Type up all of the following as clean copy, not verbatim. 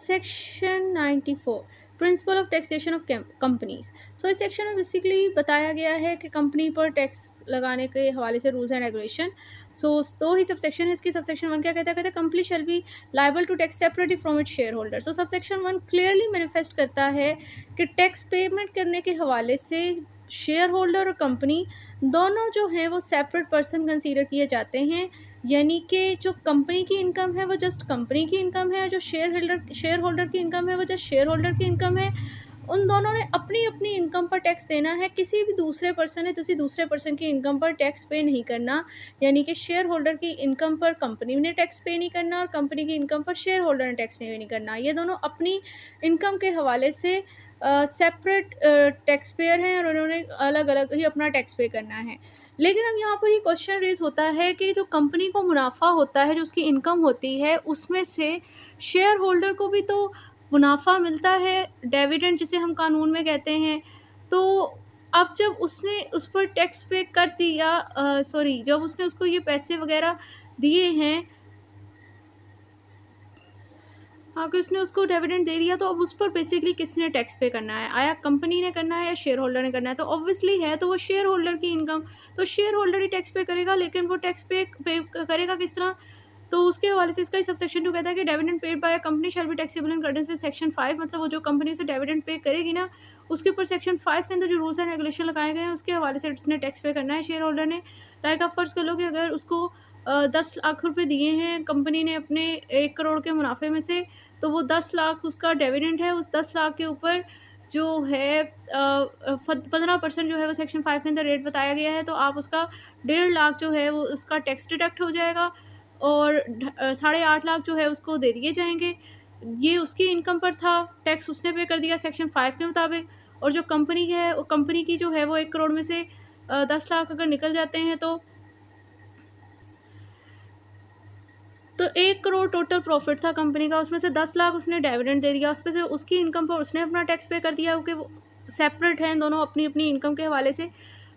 Section 94 principle of taxation of companies. So इस section में basically बताया गया है कि कंपनी पर टैक्स लगाने के हवाले से रूल्स एंड रेगुलेशन। सो दो ही सबसेक्शन है इसकी। सबसेक्शन 1 क्या कहता है? कहता है company shall be liable to tax separately from its shareholder. So subsection 1 clearly manifest करता है कि टैक्स पेमेंट करने के हवाले से शेयर होल्डर और कंपनी दोनों जो हैं वो सेपरेट पर्सन कंसीडर किए जाते हैं। यानी कि जो कंपनी की इनकम है वो जस्ट कंपनी की इनकम है, और जो शेयर होल्डर की इनकम है वो जस्ट शेयर होल्डर की इनकम है। उन दोनों ने अपनी अपनी इनकम पर टैक्स देना है। किसी भी दूसरे पर्सन ने किसी दूसरे पर्सन की इनकम पर टैक्स पे नहीं करना। यानी कि शेयर होल्डर की इनकम पर कंपनी ने टैक्स पे नहीं करना और कंपनी की इनकम पर शेयर होल्डर ने टैक्स नहीं करना। ये दोनों अपनी इनकम के हवाले से सेपरेट टैक्स पेयर हैं और उन्होंने अलग अलग ही अपना टैक्स पे करना है। लेकिन अब यहाँ पर ये क्वेश्चन रेज होता है कि जो कंपनी को मुनाफा होता है, जो उसकी इनकम होती है, उसमें से शेयर होल्डर को भी तो मुनाफा मिलता है, डिविडेंड जिसे हम कानून में कहते हैं। तो अब जब उसने उस पर टैक्स पे कर दिया, जब उसने उसको ये पैसे वगैरह दिए हैं, अगर उसने उसको डिविडेंड दे दिया, तो अब उस पर बेसिकली किसने टैक्स पे करना है? आया कंपनी ने करना है या शेयर होल्डर ने करना है? तो ऑब्वियसली है तो वो शेयर होल्डर की इनकम, तो शेयर होल्डर ही टैक्स पे करेगा। लेकिन वो टैक्स पे करेगा किस तरह? तो उसके हवाले से इसका ही सबसेक्शन 2 कहता है कि dividend paid by a company shall be taxable in accordance with section 5। मतलब वो जो कंपनी से डिविडेंड पे करेगी ना, उसके ऊपर सेक्शन 5 के अंदर जो रूल्स एंड रेगुलेशन लगाए गए हैं उसके हवाले से उसने टैक्स पे करना है शेयर होल्डर ने। लाइक आप फ़र्ज़ कर लो कि अगर उसको 10 लाख रुपए दिए हैं कंपनी ने अपने 1 करोड़ के मुनाफे में से, तो वो 10 लाख उसका डिविडेंड है। उस 10 लाख के ऊपर जो है 15% जो है वो सेक्शन 5 के अंदर रेट बताया गया है, तो आप उसका 1.5 लाख जो है वो उसका टैक्स डिडक्ट हो जाएगा और 8.5 लाख जो है उसको दे दिए जाएंगे। ये उसकी इनकम पर था, टैक्स उसने पे कर दिया सेक्शन 5 के मुताबिक। और जो कंपनी है, वो कंपनी की जो है वो 1 करोड़ में से 10 लाख अगर निकल जाते हैं, तो 1 करोड़ टोटल प्रॉफिट था कंपनी का, उसमें से 10 लाख उसने डिविडेंड दे दिया, उसमें से उसकी इनकम पर उसने अपना टैक्स पे कर दिया, क्योंकि वो सेपरेट हैं दोनों अपनी अपनी इनकम के हवाले से।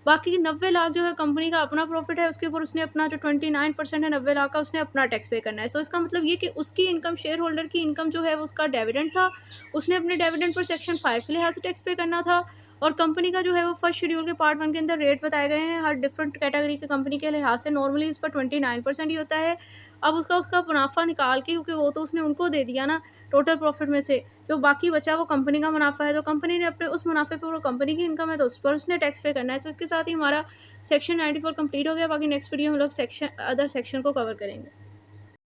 बाकी 90 लाख जो है कंपनी का अपना प्रॉफिट है, उसके ऊपर उसने अपना जो 29% है 90 लाख का, उसने अपना टैक्स पे करना है। सो इसका मतलब ये कि उसकी इनकम, शेयर होल्डर की इनकम जो है वो उसका डिविडेंड था, उसने अपने डिविडेंड पर सेक्शन 5 के लिहाज से टैक्स पे करना था। और कंपनी का जो है वो फर्स्ट शेड्यूल के पार्ट 1 के अंदर रेट बताए गए हैं हर डिफरेंट कैटेगरी की कंपनी के लिहाज से। नॉर्मली उस पर 29% ही होता है। अब उसका उसका मुनाफा निकाल के, क्योंकि वो तो उसने उनको दे दिया ना टोटल प्रॉफिट में से, जो बाकी बचा वो कंपनी का मुनाफा है, तो कंपनी ने अपने उस मुनाफे पर, वो कंपनी की इनकम है तो उस पर उसने टैक्स पे करना है। तो इसके साथ ही हमारा सेक्शन 94 कंप्लीट हो गया। बाकी नेक्स्ट वीडियो में हम लोग सेक्शन अदर सेक्शन को कवर करेंगे।